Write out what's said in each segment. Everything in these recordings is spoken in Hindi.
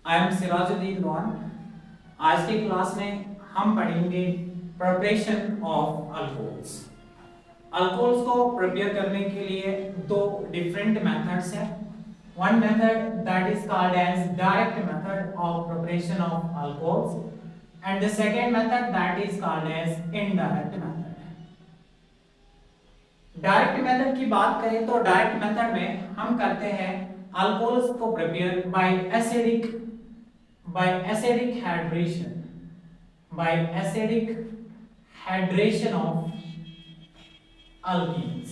I am Sirajuddin loan. आज की क्लास में हम पढ़ेंगे प्रिपरेशन ऑफ अल्कोहल्स। अल्कोहल्स को प्रिपेयर करने के लिए दो डिफरेंट मेथड्स हैं। One method that is called as direct method of preparation of alcohols and the second method that is called as indirect method. Direct method की बात करें तो डायरेक्ट मेथड में हम करते हैं अल्कोहल्स को prepare by acidic hydration of alkenes,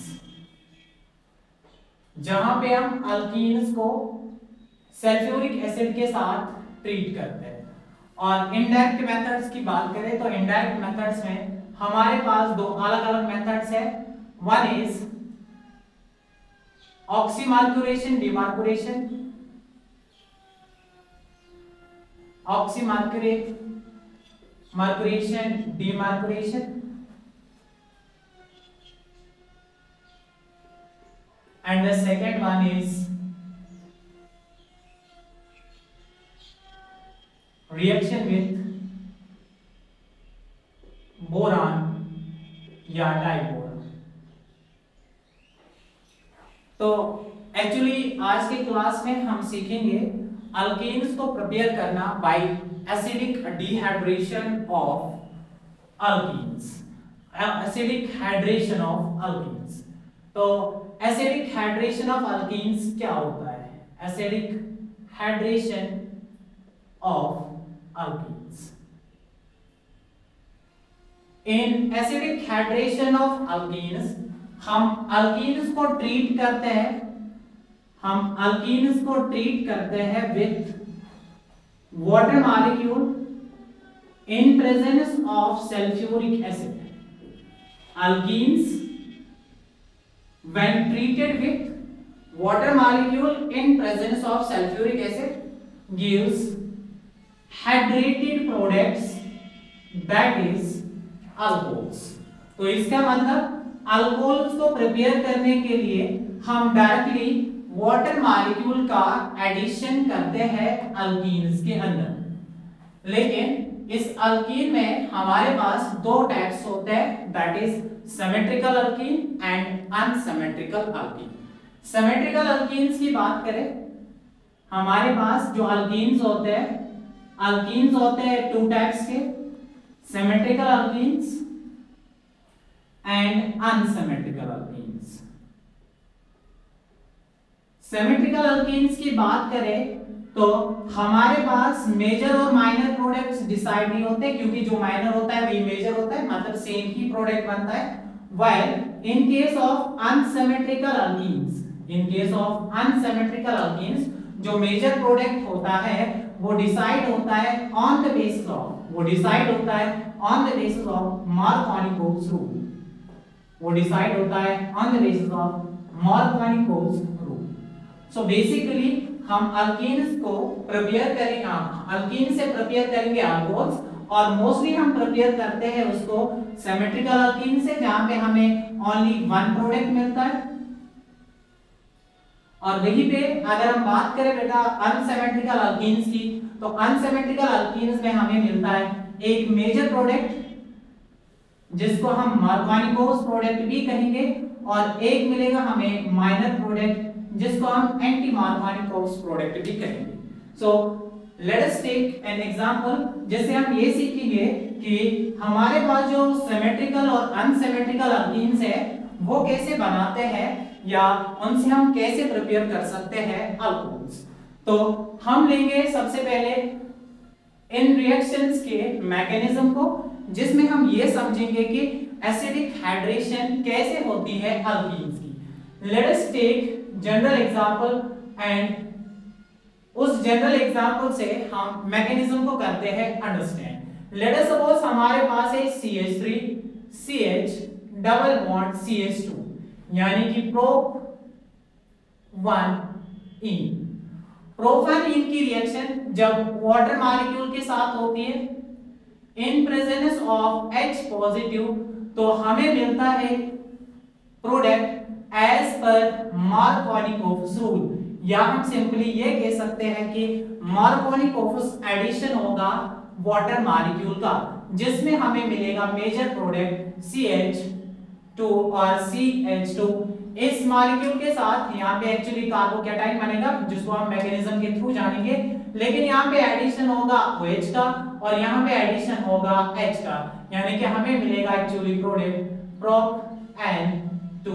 जहां पे हम अल्कीन्स को सल्फ्यूरिक एसिड के साथ ट्रीट करते हैं। और इनडायरेक्ट मेथड्स की बात करें तो इनडायरेक्ट मेथड्स में हमारे पास दो अलग अलग मेथड्स है। One is oxymercuration demercuration, marcuration demarcuration, and the second one is reaction with boron या डाइबोरॉन। तो एक्चुअली आज के क्लास में हम सीखेंगे अल्केन्स को प्रिपेयर करना by acidic dehydration of alkenes, acidic hydration of alkenes. तो एसिडिक हाइड्रेशन ऑफ अल्कीन्स क्या होता है? Acidic hydration of alkenes, in acidic hydration of alkenes हम अल्कीन्स को ट्रीट करते हैं, with water molecule in presence of sulfuric acid. Alkenes when treated with water molecule in presence of sulfuric acid gives hydrated products, that is alcohols. तो इसका मतलब अल्कोहल्स को प्रिपेयर करने के लिए हम डायरेक्टली वाटर मॉलिक्यूल का एडिशन करते हैं अल्कीन्स के अंदर। लेकिन इस अल्कीन में हमारे पास दो टाइप्स होते हैं, that is symmetrical alkyne and unsymmetrical alkyne. Symmetrical alkenes की बात करें, हमारे पास जो अल्कीन्स होते हैं टू टाइप्स के, symmetrical alkenes and unsymmetrical alkenes. Symmetrical alkenes की बात करें तो हमारे पास मेजर और माइनर प्रोडक्ट्स डिसाइड नहीं होते, क्योंकि जो माइनर होता है वही मेजर होता है, मतलब सेम ही प्रोडक्ट बनता है। While in case of unsymmetrical alkenes जो मेजर प्रोडक्ट होता है वो डिसाइड होता है on the basis of Markovnikov's rule. So basically हम अल्कीन्स को प्रिपेयर करेंगे, अल्कीन से प्रिपेयर करेंगे अल्कोहल्स, और मोस्टली हम प्रिपेयर करते हैं उसको सिमेट्रिकल अल्कीन से, जहां पे हमें ओनली वन प्रोडक्ट मिलता है। और वहीं पे अगर हम बात करें बेटा अनसिमेट्रिकल अल्कीन्स की, तो अनसिमेट्रिकल अल्कीन्स में हमें मिलता है एक मेजर प्रोडक्ट जिसको हम मार्कोनिकोव्स प्रोडक्ट भी कहेंगे, और एक मिलेगा हमें माइनर प्रोडक्ट जिसको हम एंटी मार्कोनिकोव्स प्रोडक्ट भी कहेंगे। So let us take an example, जैसे हम ये सीखेंगे कि हमारे पास जो सिमेट्रिकल और अनसिमेट्रिकल अल्कीन्स है वो कैसे बनाते हैं या उनसे हम कैसे प्रिपेयर कर सकते हैं अल्कोहल्स। तो हम लेंगे सबसे पहले इन रिएक्शंस के मैकेनिज्म को, जिसमें हम ये समझेंगे कि एसिडिक हाइड्रेशन कैसे होती है अल्कीन्स की। Let us take general example and उस जनरल एग्जांपल से हम मैकेनिज्म को करते हैं अंडरस्टैंड। लेट अस सपोज हमारे पास है CH3 CH double bond CH2, यानी कि प्रोप 1 इन। प्रोपानीन की रिएक्शन जब वाटर मॉलिक्यूल के साथ होती है in presence of H positive, तो हमें मिलता है product as per Markovnikov's rule, या हम सिंपली ये कह सकते हैं कि मार्कोनी-कोफुस एडिशन होगा वाटर मॉलिक्यूल का, जिसमें हमें मिलेगा मेजर प्रोडक्ट CH2 और CH2। इस मॉलिक्यूल के साथ यहाँ पे एक्चुअली कार्बोकैटायन बनेगा, जिसको हम मैकेनिज्म के थ्रू जानेंगे, लेकिन यहाँ पे एडिशन होगा OH का और यहाँ पे एडिशन होगा H का, यानी कि हमें मिलेगा एक्चुअली प्रोडक्ट Prop-N2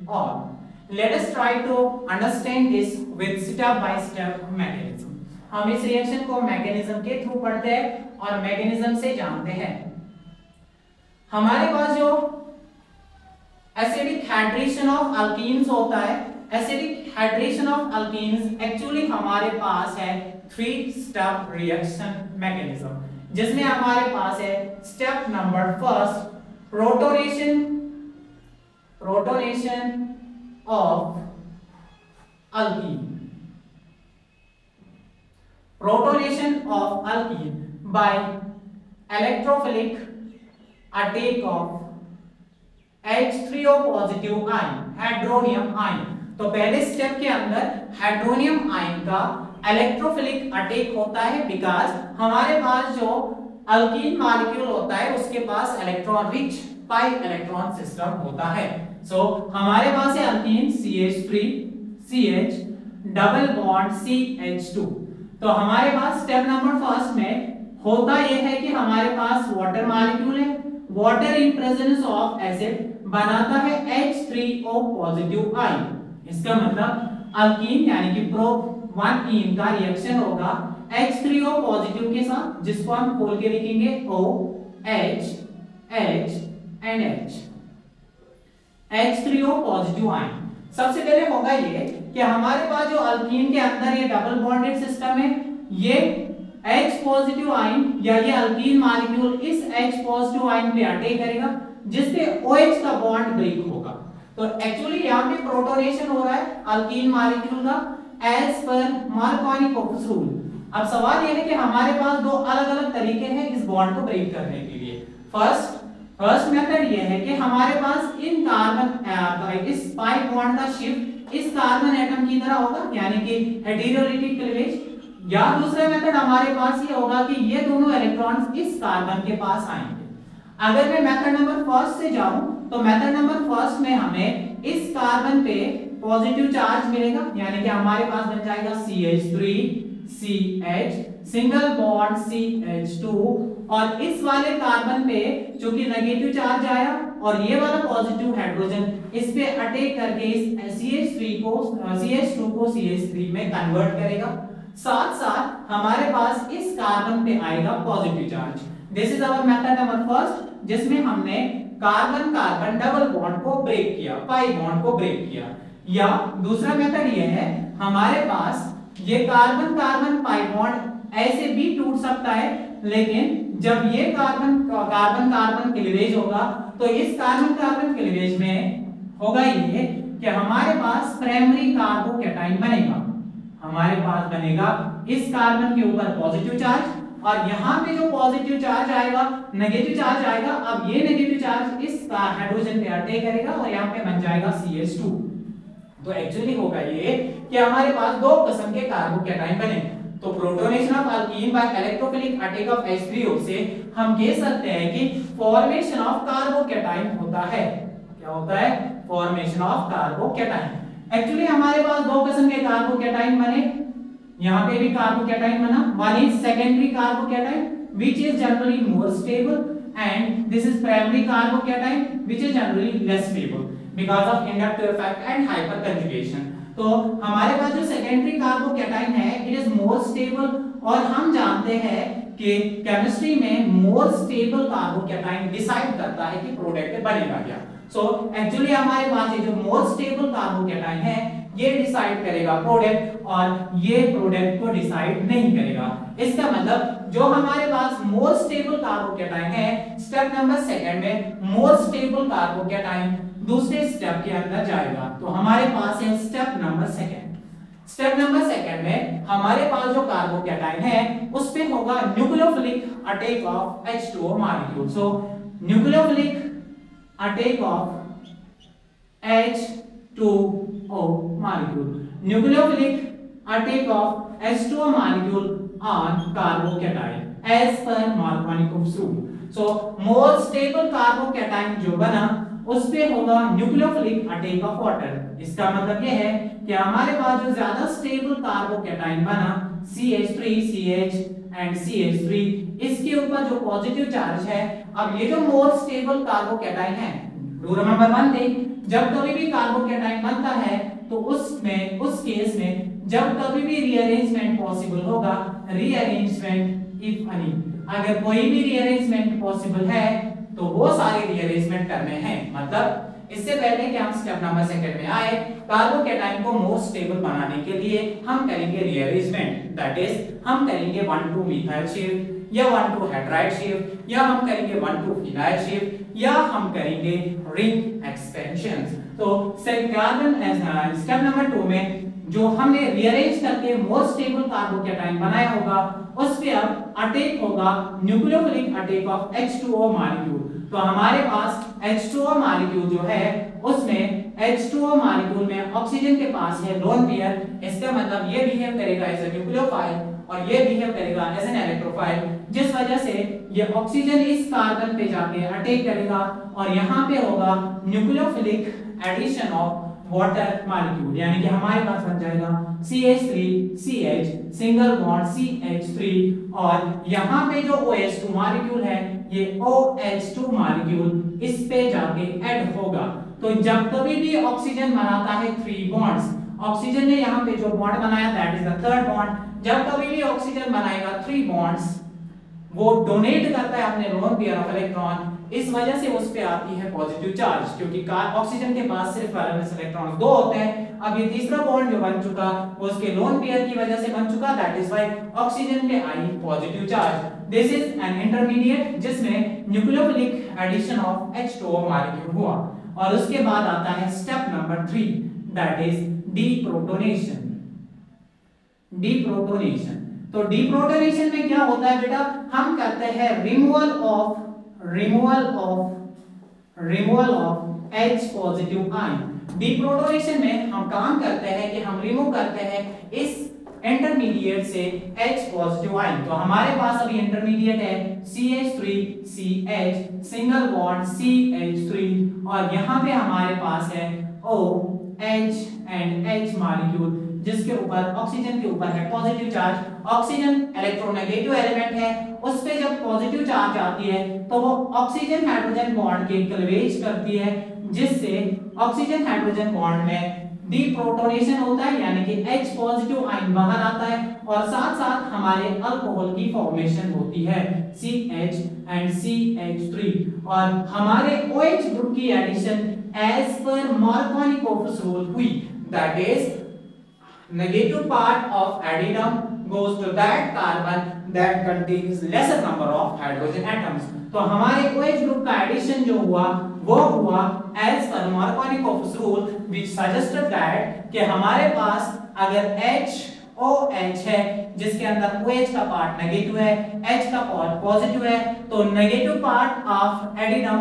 और let us try to understand this with step by step mechanism। हम इस रिएक्शन को मैकेनिज्म के थ्रू पढ़ते हैं और मैकेनिज्म से जानते हैं। हमारे पास जो एसिडिक हाइड्रेशन ऑफ अल्कीन्स होता है, acidic hydration of alkenes actually हमारे पास है 3 स्टेप रिएक्शन मैकेनिज्म, जिसमें हमारे पास है step number first protonation of alkene, protonation of alkene by electrophilic attack of H3O positive ion, hydronium ion. तो पहले स्टेप के अंदर हाइड्रोनियम आयन का इलेक्ट्रोफिलिक अटैक होता है, बिकॉज हमारे पास जो अल्कीन मॉलिक्यूल होता है उसके पास electron rich pi electron system होता है। सो हमारे पास है alkyne CH3 CH double bond CH2। तो हमारे पास स्टेप नंबर फर्स्ट में होता यह है कि हमारे पास वाटर मॉलिक्यूल है, water in presence of acid बनाता है H3O पॉजिटिव आयन। इसका मतलब अल्कीन यानी कि प्रो1 का रिएक्शन होगा H3O पॉजिटिव के साथ, जिसको हम खोल के लिखेंगे OH H and H, H3O positive ion. सबसे पहले होगा ये कि हमारे पास जो अल्कीन के अंदर ये डबल बॉन्डेड सिस्टम है, ये H पॉजिटिव आयन या ये अल्कीन मॉलिक्यूल इस H पॉजिटिव आयन पे अटैक करेगा, जिससे OH का बॉन्ड ब्रेक होगा। तो एक्चुअली यहाँ पे प्रोटोनेशन हो रहा है अल्कीन मॉलिक्यूल का एज पर मार्कोनी-कोफुस रूल। अब सवाल यह है कि हमारे पास दो अलग-अलग तरीके हैं इस बॉन्ड को ब्रेक करने के लिए। फर्स्ट मेथड ये है कि हमारे पास इन कार्बन इस पाई बॉन्ड का शिफ्ट इस कार्बन एटम की तरह होगा, यानी कि हेटेरोलिटिक क्लीवेज। या दूसरा मेथड हमारे पास ये होगा कि ये दोनों इलेक्ट्रॉन्स इस कार्बन के पास आएंगे। अगर मैं मेथड नंबर फर्स्ट से जाऊं तो मेथड नंबर फर्स्ट में हमें इस कार्बन पे पॉजिटिव चार्ज मिलेगा, यानी कि हमारे पास बन जाएगा CH3CH सिंगल बॉन्ड CH2, और इस वाले कार्बन पे चूंकि नेगेटिव चार्ज आया और ये वाला पॉजिटिव हाइड्रोजन इस पे अटैक करके इस CH2 को CH3 में कन्वर्ट करेगा। साथ साथ हमारे पास इस कार्बन पे आएगा positive charge. This is our method number first, जिसमें हमने कार्बन कार्बन डबल बॉन्ड को ब्रेक किया, पाई बॉन्ड को ब्रेक किया। या दूसरा मेथड ये है, हमारे पास ये कार्बन कार्बन पाई बॉन्ड ऐसे भी टूट सकता है, लेकिन जब ये कार्बन कार्बन क्लीवेज होगा तो इस कार्बन कार्बन क्लीवेज में होगा ये कि हमारे पास प्राइमरी कार्बोकैटायन बनेगा। हमारे पास बनेगा इस कार्बन के ऊपर पॉजिटिव चार्ज, और यहाँ पे जो पॉजिटिव चार्ज आएगा नेगेटिव चार्ज आएगा। अब ये नेगेटिव चार्ज इस हाइड्रोजन पे अटैक करेगा और यहाँ पे बन जाएगा CH2। तो एक्चुअली होगा ये कि हमारे पास दो किस्म के कार्बोकैटायन बने। तो protonation of alkene by electrophilic attack of H3O से हम कह सकते हैं कि फॉर्मेशन ऑफ कार्बोकैटायन होता है। क्या होता है? Formation of carbocation. एक्चुअली हमारे पास दो किस्म के कार्बोकैटायन बने, यहाँ पे भी कार्बोकैटायन बना। One is secondary carbocation which is generally more stable, and this is primary carbocation which is generally less stable because of inductive effect and hyperconjugation। तो हमारे पास जो सेकेंडरी कार्बोकैटायन है इट इज मोर स्टेबल, और हम जानते हैं कि केमिस्ट्री में मोर स्टेबल कार्बोकैटायन डिसाइड करता है कि प्रोडक्ट बनेगा क्या। सो एक्चुअली हमारे पास ये जो मोर स्टेबल कार्बोकैटायन है ये डिसाइड करेगा प्रोडक्ट, और ये प्रोडक्ट को डिसाइड नहीं करेगा। इसका मतलब जो हमारे पास मोर स्टेबल कार्बोकैटायन है, स्टेप नंबर सेकंड में मोर स्टेबल कार्बोकैटायन दूसरे स्टेप के अंदर जाएगा। तो हमारे पास है step number second. Step number second में हमारे पास जो कार्बोकैटायन है उस पे होगा nucleophilic attack of H2O molecule. So nucleophilic attack of H2O molecule। Nucleophilic attack of H2O molecule on carbocation as per Markovnikov's rule. So more stable carbocation जो बना उस पे होगा न्यूक्लियोफिलिक अटैक ऑफ वाटर। इसका मतलब ये है कि हमारे पास जो ज्यादा स्टेबल कार्बोकैटायन बना CH3 CH एंड CH3, इसके ऊपर जो पॉजिटिव चार्ज है, अब ये जो मोर स्टेबल कार्बोकैटायन है, डू रिमेंबर वन थिंग, जब कभी भी कार्बोकैटायन बनता है तो उसमें उस केस में जब कभी भी रीअरेंजमेंट पॉसिबल होगा, रीअरेंजमेंट इफ एनी, अगर कोई भी रीअरेंजमेंट पॉसिबल है तो वो सारे रीअरेंजमेंट करने हैं। मतलब इससे पहले कि हम स्टेप नंबर सेकंड में आए, कार्बोकैटायन को मोर स्टेबल बनाने के लिए हम करेंगे रीअरेंजमेंट, दैट इज हम करेंगे 1,2 मिथाइल शिफ्ट या 1,2 हेड्राइड शिफ्ट या हम करेंगे 1,2 फिनाइल शिफ्ट या हम करेंगे रिंग एक्सपेंशंस। तो कार्बन स्टेप नंबर 2 में जो हमने रीअरेंज करके मोर स्टेबल कार्बोकैटायन बनाया होगा उस पे अब अटैक होगा nucleophilic attack of H2O molecule. तो हमारे पास H2O मॉलिक्यूल जो है उसमें H2O मॉलिक्यूल में ऑक्सीजन के पास है लोन पेयर, इसका मतलब ये बिहेव करेगा एज अ न्यूक्लियोफाइल और ये बिहेव करेगा एज एन इलेक्ट्रोफाइल, जिस वजह से ये ऑक्सीजन इस कार्बन पे जाके अटैक करेगा और यहाँ पे होगा nucleophilic addition of water molecule, यानी कि हमारे पास बन जाएगा CH3CH सिंगल बॉन्ड CH3 और यहाँ पे जो OH2 मॉलिक्यूल है ये OH2 मॉलिक्यूल इस पे जाके ऐड होगा। तो जब कभी भी ऑक्सीजन बनाता है 3 बॉन्ड्स, ऑक्सीजन ने यहाँ पे जो बॉन्ड बनाया that is the third bond, जब कभी भी ऑक्सीजन बनाएगा 3 बॉन्ड्स वो डोनेट करता है अपने लोन पेयर ऑफ इलेक्ट्रॉन, इस वजह से उस पे आती है पॉजिटिव चार्ज, क्योंकि ऑक्सीजन के पास सिर्फ वैलेंस इलेक्ट्रॉन 2 होते हैं। अब ये तीसरा बॉन्ड जो बन चुका वो उसके लोन पेयर की वजह से बन चुका, दैट इज व्हाई ऑक्सीजन पे आई positive charge. This is an intermediate जिसमें nucleophilic addition of H2O molecule हुआ। और उसके बाद आता है step number 3 that is deprotonation. Deprotonation, तो डीप्रोटोनेशन में क्या होता है बेटा, हम करते हैं removal of H positive ion. Deprotonation में हम काम करते हैं कि हम रिमूव करते हैं इस इंटरमीडिएट से H पॉजिटिव आयन। तो हमारे पास अभी इंटरमीडिएट है CH3CH सिंगल बॉन्ड CH3 और यहाँ पे हमारे पास है OH एंड H मॉलिक्यूल जिसके ऊपर ऑक्सीजन के ऊपर है positive charge. Oxygen electronegative element है, उस पे जब पॉजिटिव चार्ज आती है तो वो ऑक्सीजन हाइड्रोजन बॉन्ड के क्लीवेज करती है, जिससे ऑक्सीजन हाइड्रोजन बॉन्ड में डीप्रोटोनेशन होता है, यानी कि H पॉजिटिव आयन बाहर आता है और साथ साथ हमारे अल्कोहल की फॉर्मेशन होती है CH एंड CH3 और हमारे OH ग्रुप की addition as per Markovnikov rule हुई, that is negative part of addendum goes to that carbon that contains lesser number of hydrogen atoms। तो हमारे OH ग्रुप का एडिशन जो हुआ वो हुआ as per Markovnikov's rule which suggested that कि हमारे पास अगर HOH है जिसके अंदर OH का पार्ट नेगेटिव है, H का पार्ट पॉजिटिव है, तो नेगेटिव पार्ट ऑफ एडेनम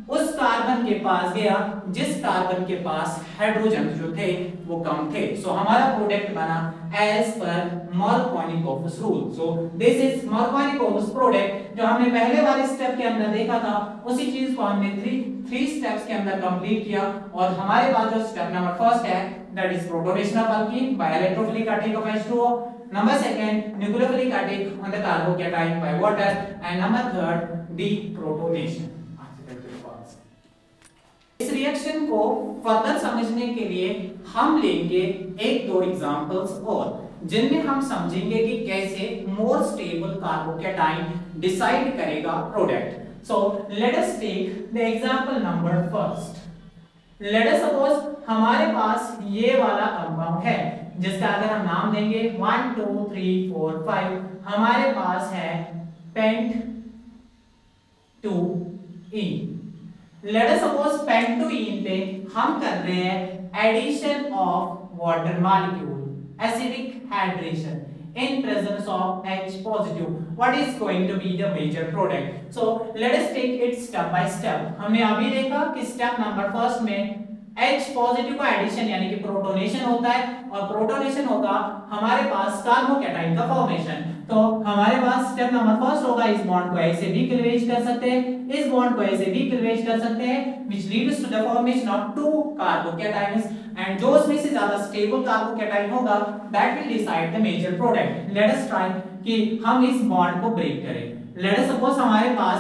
उस कार्बन के पास गया जिस कार्बन के पास हाइड्रोजन जो थे वो कम थे। सो हमारा प्रोडक्ट बना as per Markovnikov rule. So this is Markovnikov product जो हमने पहले वाले स्टेप के अंदर देखा था, उसी चीज को हमने थ्री स्टेप्स के अंदर कंप्लीट किया और हमारे पास जो स्टेप नंबर फर्स्ट है that is protonation of alkene by electrophilic attack of H2O, number second nucleophilic attack on the carbocation by water and number third deprotonation. इस रिएक्शन को फर्दर समझने के लिए हम लेंगे एक दो एग्जांपल्स और जिनमें हम समझेंगे कि कैसे मोर स्टेबल कार्बोकैटायन डिसाइड करेगा product. So let us take the example number first. Let us suppose हमारे पास ये वाला कंपाउंड है जिसका अगर हम नाम देंगे 1 2 3 4 5, हमारे पास है pent 2ene। Let us suppose pent 2ene पे हम कर रहे हैं addition of water molecule acidic hydration in presence of H positive, what is going to be the major product? So let us take it step by step। हमने अभी देखा कि स्टेप नंबर फर्स्ट में H पॉजिटिव का एडिशन यानी कि प्रोटोनेशन होता है, और प्रोटोनेशन होगा हमारे पास कार्बोकैटायन का फॉर्मेशन। तो हमारे पास स्टेप नंबर फर्स्ट होगा, इस बॉन्ड को ऐसे भी क्लीवेज कर सकते हैं, इस बॉन्ड को ऐसे भी क्लीवेज कर सकते हैं, which leads to the formation of two carbocations, and जो उसमें से ज्यादा स्टेबल कार्बोकैटायन होगा that will decide the major product। let us try कि हम इस बॉन्ड को ब्रेक करें। let us suppose हमारे पास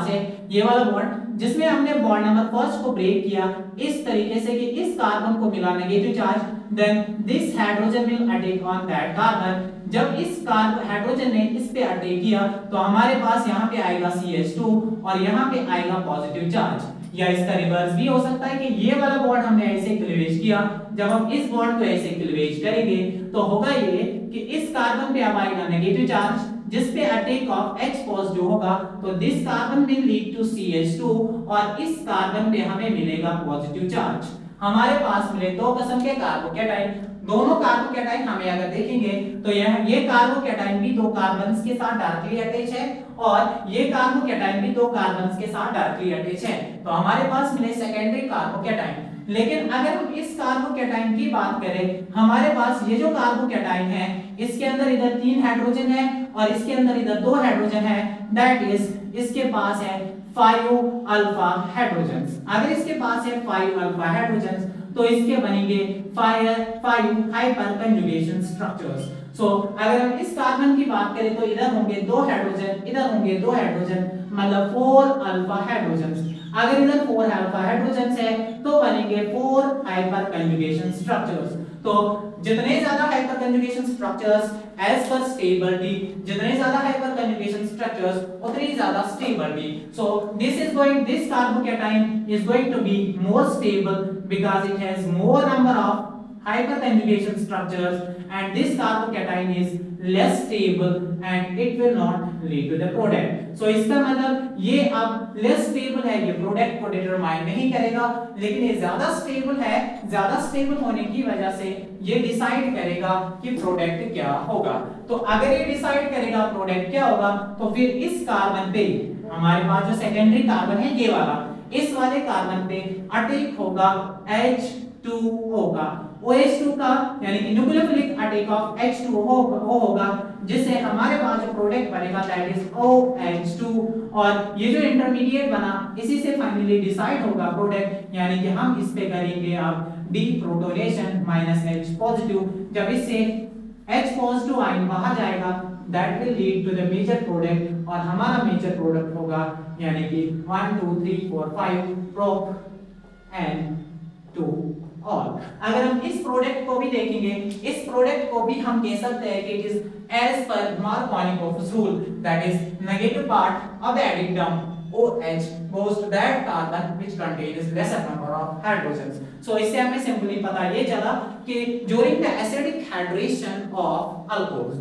है ये वाला बॉन्ड, जिसमें हमने बॉन्ड नंबर फर्स्ट को ब्रेक किया इस तरीके से कि इस कार्बन को मिला negative charge, then this hydrogen will attack on that carbon. जब इस कार्बन हाइड्रोजन ने इस पे अटैक किया तो हमारे पास यहाँ पे आएगा CH2 और यहाँ पे आएगा पॉजिटिव चार्ज। या इसका रिवर्स भी हो सकता है कि ये वाला बॉन्ड हमने ऐसे क्लीवेज किया, जब हम इस बॉन्ड को ऐसे क्लीवेज करेंगे तो होगा ये कि इस कार्बन पे अब आएगा नेगेटिव चार्ज, जिस पे अटैक ऑफ H पॉजिटिव होगा, तो this carbon will lead to CH2 और इस कार्बन पे हमें मिलेगा पॉजिटिव चार्ज। हमारे पास मिले दो किस्म के कार्बोकैटायन, दोनों कार्बोकैटायन हमें अगर देखेंगे तो ये कार्बोकैटायन भी दो कार्बन्स के साथ डायरेक्टली अटैच है और ये कार्बोकैटायन भी दो कार्बन्स के साथ डायरेक्टली अटैच है, तो हमारे पास मिले सेकेंडरी कार्बोकैटायन। लेकिन अगर हम इस कार्बोकैटायन की बात करें, हमारे पास ये जो कार्बोकैटायन है इसके अंदर इधर 3 हाइड्रोजन है और इसके अंदर इधर 2 हाइड्रोजन है, दैट इज इसके पास है 5 अल्फा हाइड्रोजन्स। अगर इसके पास है 5 अल्फा हाइड्रोजन्स तो इसके बनेंगे 5 हाइपर कंजुगेशन स्ट्रक्चर्स। सो अगर हम इस कार्बन की बात करें तो इधर होंगे 2 हाइड्रोजन, इधर होंगे 2 हाइड्रोजन, मतलब 4 अल्फा हाइड्रोजन्स। अगर इधर 4 अल्फा हाइड्रोजन्स है तो बनेंगे 4 हाइपर कंजुगेशन स्ट्रक्चर्स। तो जितने ज्यादा हाइपर कंजुगेशन स्ट्रक्चर्स एज पर स्टेबिलिटी, जितने ज्यादा हाइपर कंजुगेशन स्ट्रक्चर्स उतनी ज्यादा stability. So this carbocation is going to be more stable because it has more number of hyperconjugation structures, and this carbocation is less stable and it will not lead to the product. So इसका मतलब ये अब less stable है, ये product को determine नहीं करेगा, लेकिन ये ज्यादा stable है, ज्यादा stable होने की वजह से ये decide करेगा कि product क्या होगा। तो अगर ये decide करेगा product क्या होगा तो फिर इस कार्बन पे हमारे पास जो सेकेंडरी कार्बन है ये वाला, इस वाले कार्बन पे अटैक होगा H2 होगा, OH2 का यानी कि न्यूक्लियोफिलिक अटैक ऑफ H2 होगा, जिससे हमारे पास जो प्रोडक्ट बनेगा दैट इज OH2, और ये जो इंटरमीडिएट बना इसी से फाइनली डिसाइड होगा प्रोडक्ट, यानी कि हम इस पे करेंगे अब डीप्रोटोनेशन -H पॉजिटिव। जब इससे H पॉजिटिव आयन बाहर जाएगा that will lead to the major product, और हमारा मेजर प्रोडक्ट होगा यानी कि 1 2 3 4 5 prop N2 all। अगर हम इस प्रोडक्ट को भी देखेंगे, इस प्रोडक्ट को भी हम कह सकते हैं कि it is as per Markovnikov's rule, that is negative part of the addendum OH goes to that carbon which contains lesser number of hydrogens। So इससे हमें सिंपली पता ये चला कि during the acidic hydration of alcohols,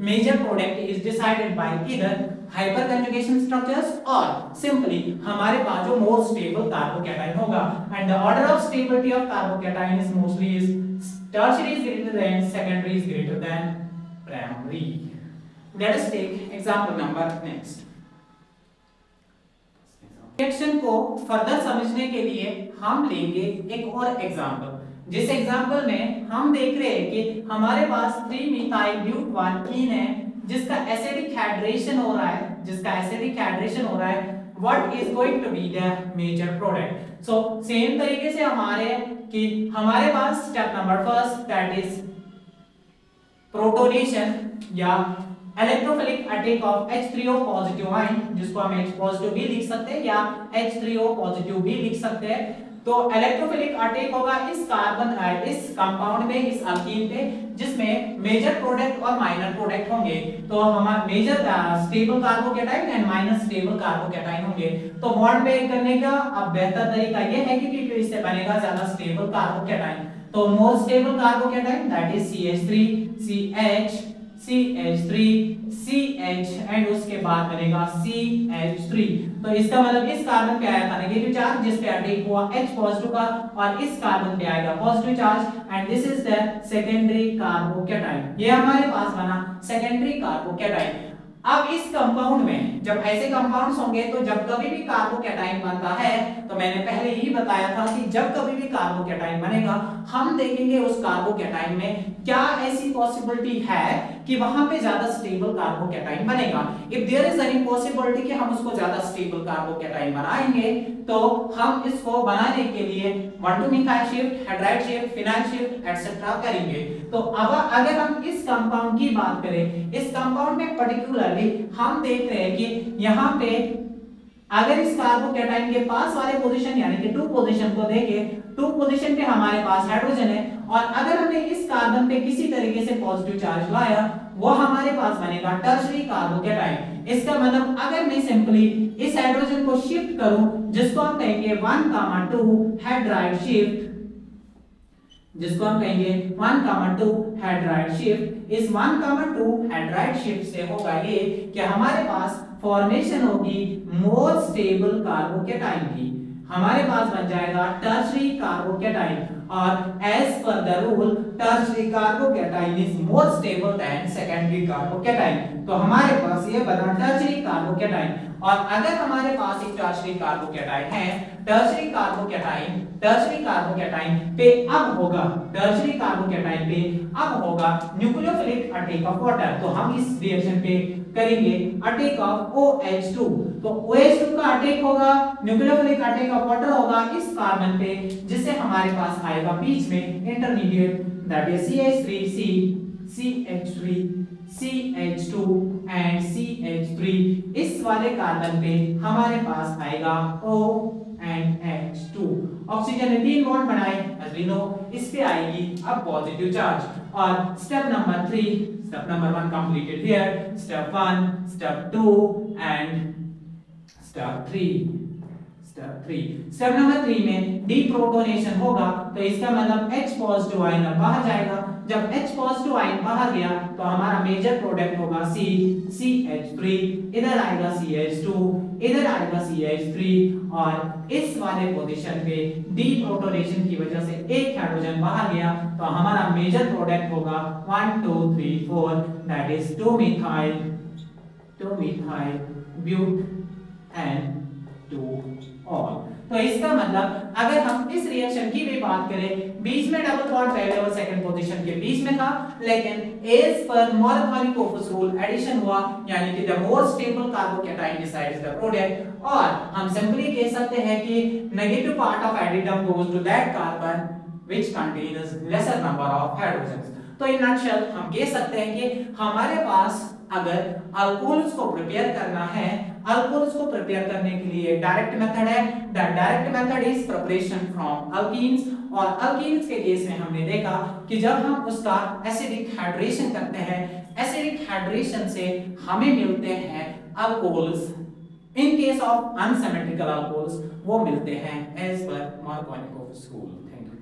major product is decided by either hyperconjugation structures or simply हमारे पास जो more stable carbocation होगा, and the order of stability of carbocation is mostly is tertiary is greater than secondary is greater than primary। Let us take example number next। Reaction को फर्दर समझने के लिए हम लेंगे एक और एग्जांपल, जिस एग्जांपल में हम देख रहे हैं कि हमारे पास 3-methyl butane है जिसका एसिडिक हाइड्रेशन हो रहा है, what is going to be the major product। so same तरीके से हमारे पास step number first that is protonation या electrophilic attack of H3O positive ion, जिसको हम H पॉजिटिव भी लिख सकते हैं या H3O पॉजिटिव भी लिख सकते हैं। तो इलेक्ट्रोफिलिक अटैक होगा इस कंपाउंड में, इस अल्कीन पे, जिसमें मेजर प्रोडक्ट और माइनर प्रोडक्ट होंगे। तो हमारा major stable carbocation and minor stable carbocation होंगे। तो बॉन्ड ब्रेक करने का अब बेहतर तरीका यह है कि इससे बनेगा ज्यादा स्टेबल कार्बोकैटायन। तो मोर stable carbocation that is CH3 CH3 CH and उसके बाद बनेगा CH3। तो इसका मतलब इस कार्बन पे आया था नेगेटिव चार्ज जिस पे अटैक हुआ H पॉजिटिव का, और इस कार्बन पे आएगा positive charge, and this is the secondary carbocation. ये हमारे पास बना सेकेंडरी कार्बोकैटायन। अब इस कंपाउंड में जब ऐसे कंपाउंड्स होंगे तो जब कभी भी कार्बोकैटायन बनता है तो मैंने पहले ही बताया था कि जब कभी भी कार्बोकैटायन बनेगा हम देखेंगे उस कार्बोकैटायन में क्या ऐसी पॉसिबिलिटी है कि वहां पे ज्यादा स्टेबल कार्बोकैटायन बनेगा। If there is any possibility कि हम उसको ज्यादा स्टेबल कार्बोकैटायन बनाएंगे तो हम इसको बनाने के लिए 1,2 methyl shift, hydride shift, phenyl shift etcetera करेंगे। तो अब अगर हम इस कंपाउंड की बात करें, इस कंपाउंड में पर्टिकुलरली हम देख रहे हैं कि यहाँ पे अगर इस कार्बोकैटायन के पास वाले पोजीशन यानी कि 2 पोजीशन को देखें, 2 पोजीशन पे हमारे पास हाइड्रोजन है और अगर हमने इस कार्बन पे किसी तरीके से पॉजिटिव चार्ज लाया वो हमारे पास बनेगा टर्शरी कार्बोकैटायन। इसका मतलब अगर मैं सिंपली इस हाइड्रोजन को शिफ्ट करूं जिसको हम कहेंगे 1,2 हाइड्राइड शिफ्ट, जिसको हम कहेंगे 1,2 हाइड्राइड शिफ्ट, इस 1,2 हाइड्राइड शिफ्ट से होगा ये कि हमारे पास फॉर्मेशन होगी मोर स्टेबल कार्बोकैटायन की, हमारे पास बन जाएगा टर्शरी कार्बोकैटायन और एज पर the rule tertiary carbocation is more stable than secondary carbocation. तो हमारे पास ये बना टर्शरी कार्बोकैटायन। और अगर हमारे पास एक टर्शरी कार्बोकैटायन है, टर्शरी कार्बोकैटायन पे अब होगा, टर्शरी कार्बोकैटायन पे अब होगा न्यूक्लियोफिलिक अटैक ऑफ वाटर। तो हम इस रिएक्शन पे करेंगे अटैक ऑफ OH2। तो OH2 का अटैक होगा, न्यूक्लियोफिलिक अटैक ऑफ वाटर होगा इस कार्बन पे, जिससे हमारे पास आएगा बीच में intermediate that is CH3C, CH3, CH2 and CH3। इस वाले कार्बन पे हमारे पास आएगा O एंड H2। ऑक्सीजन ने 3 बॉन्ड बनाए एज वी नो, इस पे आएगी अब पॉजिटिव चार्ज। और step number 3, step number 1 completed here, step 1, step 2 and step 3। Step number 3 में डीप्रोटोनेशन होगा तो इसका मतलब H पॉजिटिव आयन बाहर जाएगा। जब H पॉजिटिव आयन बाहर गया तो हमारा मेजर प्रोडक्ट होगा CH3, इधर आएगा CH2, इधर आएगा CH3 और इस वाले पोजीशन पे डीप्रोटोनेशन की वजह से एक हाइड्रोजन बाहर गया तो हमारा मेजर प्रोडक्ट होगा 1 2 3 4 that is 2 methyl but and 2 ol. तो इसका मतलब अगर हम इस रिएक्शन की भी बात करें, बीच में डबल बॉन्ड पहले और सेकंड पोजीशन के बीच में था, लेकिन एज पर मॉर्गेलिकोफस रूल एडिशन हुआ यानी कि the more stable carbocation decides the product. और हम सिंपली कह सकते हैं कि negative part of addendum goes to that carbon which contains lesser number of hydrogens. तो इन नटशेल हम कह सकते हैं कि हमारे पास अगर अल्कोहल्स को प्रिपेयर करना है, अल्कोहल्स को प्रिपेयर करने के लिए डायरेक्ट मेथड है। The direct method is preparation from alkenes. और अल्कीन्स के केस में हमने देखा कि जब हम उसका एसिडिक हाइड्रेशन करते हैं, एसिडिक हाइड्रेशन से हमें मिलते हैं alcohols. In case of unsymmetrical alcohols वो मिलते हैं as per Markovnikov rule. Thank you.